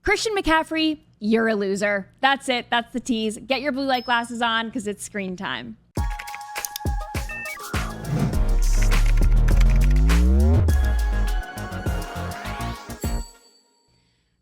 Christian McCaffery, you're a loser. That's it. That's the tease. Get your blue light glasses on because it's screen time.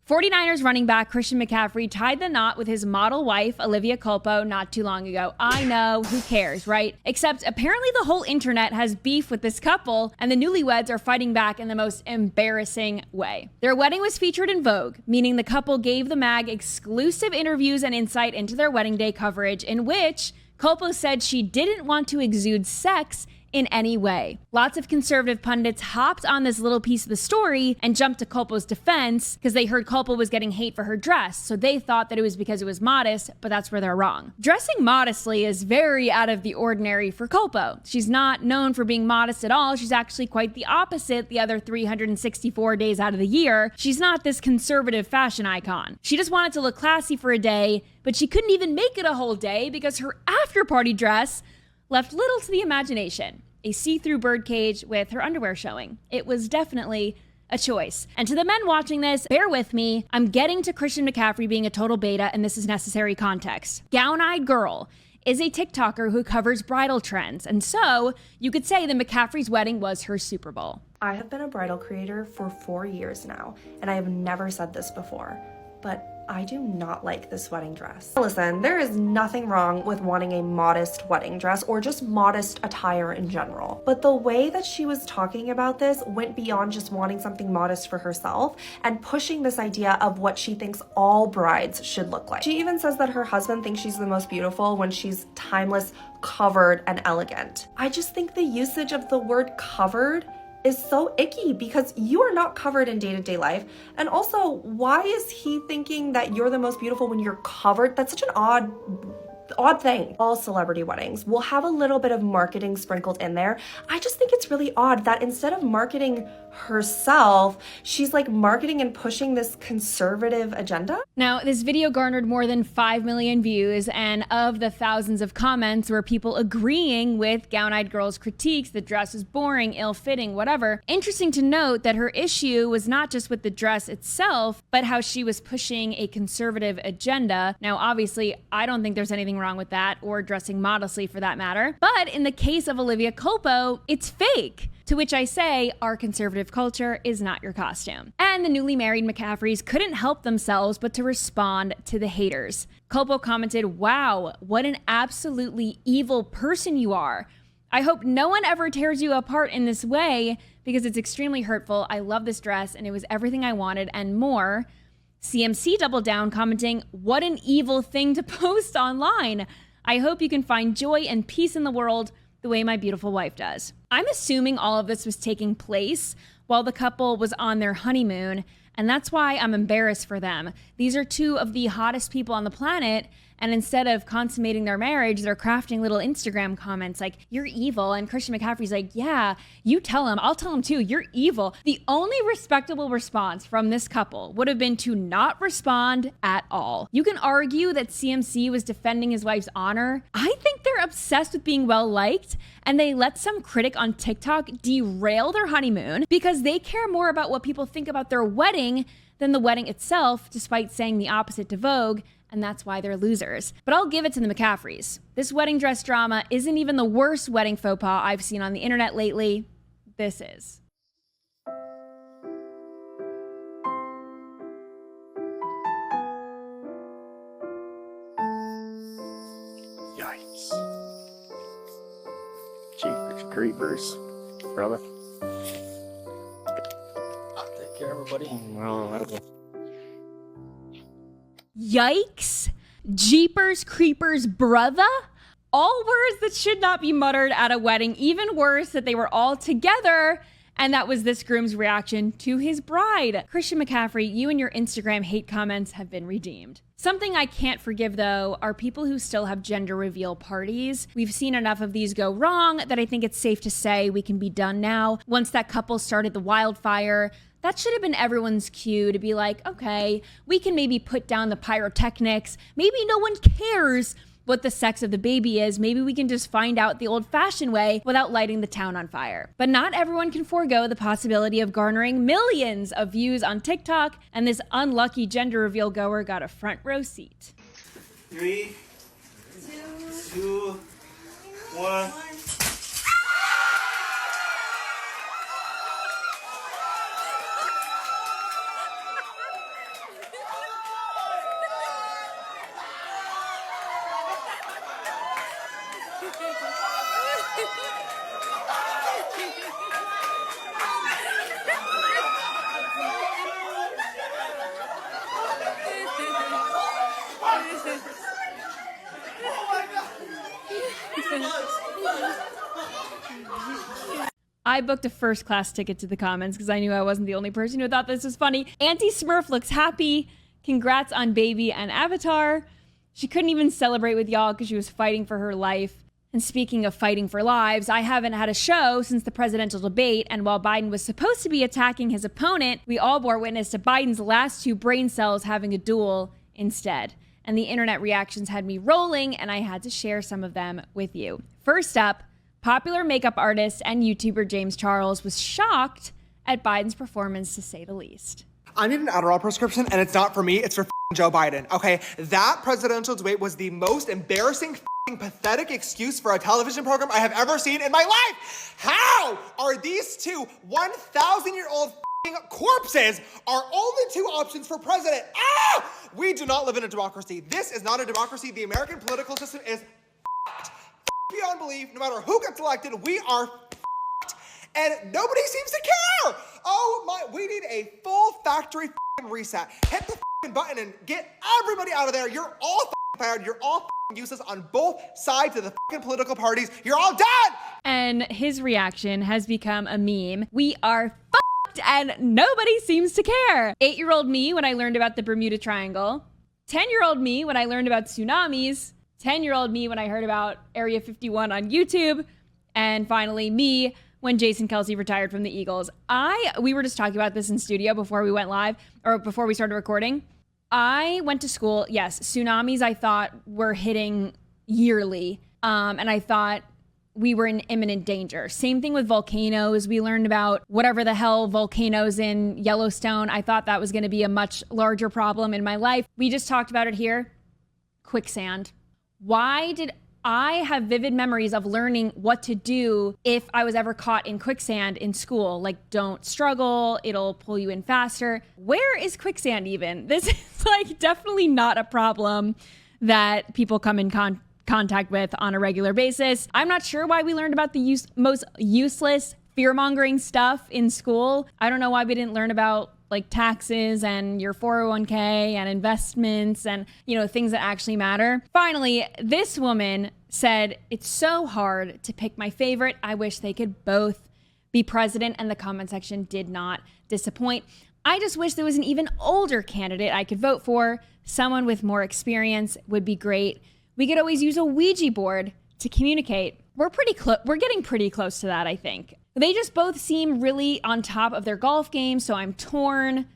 49ers running back Christian McCaffery tied the knot with his model wife, Olivia Culpo, not too long ago. I know, who cares, right? Except apparently the whole internet has beef with this couple, and the newlyweds are fighting back in the most embarrassing way. Their wedding was featured in Vogue, meaning the couple gave the mag exclusive interviews and insight into their wedding day coverage, in which Culpo said she didn't want to exude sex in any way. Lots of conservative pundits hopped on this little piece of the story and jumped to Culpo's defense because they heard Culpo was getting hate for her dress, so they thought that it was because it was modest, but that's where they're wrong. Dressing modestly is very out of the ordinary for Culpo. She's not known for being modest at all. She's actually quite the opposite the other 364 days out of the year. She's not this conservative fashion icon. She just wanted to look classy for a day, but she couldn't even make it a whole day because her after-party dress left little to the imagination. A see-through birdcage with her underwear showing. It was definitely a choice. And to the men watching this, bear with me. I'm getting to Christian McCaffery being a total beta, and this is necessary context. Gown-Eyed Girl is a TikToker who covers bridal trends. And so you could say that McCaffery's wedding was her Super Bowl. I have been a bridal creator for 4 years now, and I have never said this before, but I do not like this wedding dress. Listen, there is nothing wrong with wanting a modest wedding dress or just modest attire in general. But the way that she was talking about this went beyond just wanting something modest for herself and pushing this idea of what she thinks all brides should look like. She even says that her husband thinks she's the most beautiful when she's timeless, covered, and elegant. I just think the usage of the word covered is so icky because you are not covered in day-to-day life. And also, why is he thinking that you're the most beautiful when you're covered? That's such an odd thing. All celebrity weddings will have a little bit of marketing sprinkled in there. I just think it's really odd that instead of marketing herself, she's like marketing and pushing this conservative agenda. Now, this video garnered more than 5 million views, and of the thousands of comments were people agreeing with Gown-Eyed Girl's critiques, the dress is boring, ill-fitting, whatever. Interesting to note that her issue was not just with the dress itself, but how she was pushing a conservative agenda. Now, obviously, I don't think there's anything wrong with that, or dressing modestly for that matter. But in the case of Olivia Culpo, it's fake. To which I say, our conservative culture is not your costume. And the newly married McCafferys couldn't help themselves but to respond to the haters. Culpo commented, "Wow, what an absolutely evil person you are. I hope no one ever tears you apart in this way because it's extremely hurtful. I love this dress and it was everything I wanted and more." CMC doubled down, commenting, "What an evil thing to post online. I hope you can find joy and peace in the world the way my beautiful wife does." I'm assuming all of this was taking place while the couple was on their honeymoon, and that's why I'm embarrassed for them. These are two of the hottest people on the planet, and instead of consummating their marriage, they're crafting little Instagram comments like, "You're evil," and Christian McCaffery's like, "Yeah, you tell him, I'll tell him too, you're evil." The only respectable response from this couple would have been to not respond at all. You can argue that CMC was defending his wife's honor. I think they're obsessed with being well-liked, and they let some critic on TikTok derail their honeymoon because they care more about what people think about their wedding than the wedding itself, despite saying the opposite to Vogue, and that's why they're losers. But I'll give it to the McCafferys. This wedding dress drama isn't even the worst wedding faux pas I've seen on the internet lately. This is. Yikes. Jeepers creepers, brother. I'll take care of everybody. Well, Yikes, jeepers, creepers, brother. All words that should not be muttered at a wedding. Even worse, that they were all together. And that was this groom's reaction to his bride. Christian McCaffery, you and your Instagram hate comments have been redeemed. Something I can't forgive, though, are people who still have gender reveal parties. We've seen enough of these go wrong that I think it's safe to say we can be done now. Once that couple started the wildfire, that should have been everyone's cue to be like, okay, we can maybe put down the pyrotechnics. Maybe no one cares what the sex of the baby is, maybe we can just find out the old-fashioned way without lighting the town on fire. But not everyone can forego the possibility of garnering millions of views on TikTok, and this unlucky gender reveal goer got a front row seat. 3, 2, 1. I booked a first-class ticket to the comments because I knew I wasn't the only person who thought this was funny. Auntie Smurf looks happy. Congrats on baby and Avatar. She couldn't even celebrate with y'all because she was fighting for her life. And speaking of fighting for lives, I haven't had a show since the presidential debate, and while Biden was supposed to be attacking his opponent, we all bore witness to Biden's last 2 brain cells having a duel instead. And the internet reactions had me rolling, and I had to share some of them with you. First up, popular makeup artist and YouTuber James Charles was shocked at Biden's performance, to say the least. I need an Adderall prescription, and it's not for me, it's for Joe Biden, okay? That presidential debate was the most embarrassing, pathetic excuse for a television program I have ever seen in my life. How are these 2 1,000-year-old corpses our only 2 options for president? We do not live in a democracy. This is not a democracy. The American political system is beyond belief. No matter who gets elected, we are and nobody seems to care. Oh my, we need a full factory reset. Hit the button and get everybody out of there. You're all fired. You're all useless on both sides of the political parties. You're all dead. And his reaction has become a meme. We are and nobody seems to care. 8-year-old me when I learned about the Bermuda Triangle. 10-year-old me when I learned about tsunamis. 10-year-old me when I heard about Area 51 on YouTube. And finally me when Jason Kelce retired from the Eagles. We were just talking about this in studio before we went live, or before we started recording. I went to school, yes, tsunamis I thought were hitting yearly. And I thought we were in imminent danger. Same thing with volcanoes. We learned about whatever the hell volcanoes in Yellowstone. I thought that was going to be a much larger problem in my life. We just talked about it here. Quicksand. Why did I have vivid memories of learning what to do if I was ever caught in quicksand in school? Like, don't struggle, it'll pull you in faster. Where is quicksand even? This is like definitely not a problem that people come in contact with on a regular basis. I'm not sure why we learned about the most useless fear-mongering stuff in school. I don't know why we didn't learn about like taxes and your 401k and investments and, things that actually matter. Finally, this woman said, "It's so hard to pick my favorite. I wish they could both be president," and the comment section did not disappoint. "I just wish there was an even older candidate I could vote for. Someone with more experience would be great. We could always use a Ouija board to communicate." We're getting pretty close to that, I think. They just both seem really on top of their golf game, so I'm torn.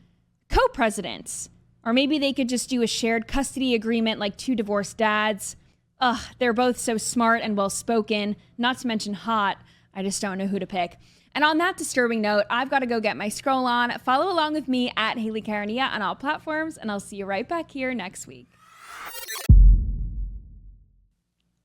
Co-presidents. Or maybe they could just do a shared custody agreement like 2 divorced dads. They're both so smart and well-spoken, not to mention hot. I just don't know who to pick. And on that disturbing note, I've got to go get my scroll on. Follow along with me at Hayley Caronia on all platforms, and I'll see you right back here next week.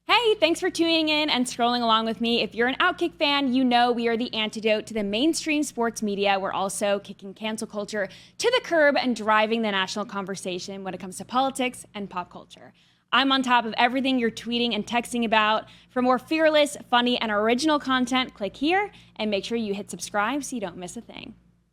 Hey, thanks for tuning in and scrolling along with me. If you're an OutKick fan, you know we are the antidote to the mainstream sports media. We're also kicking cancel culture to the curb and driving the national conversation when it comes to politics and pop culture. I'm on top of everything you're tweeting and texting about. For more fearless, funny, and original content, click here and make sure you hit subscribe so you don't miss a thing.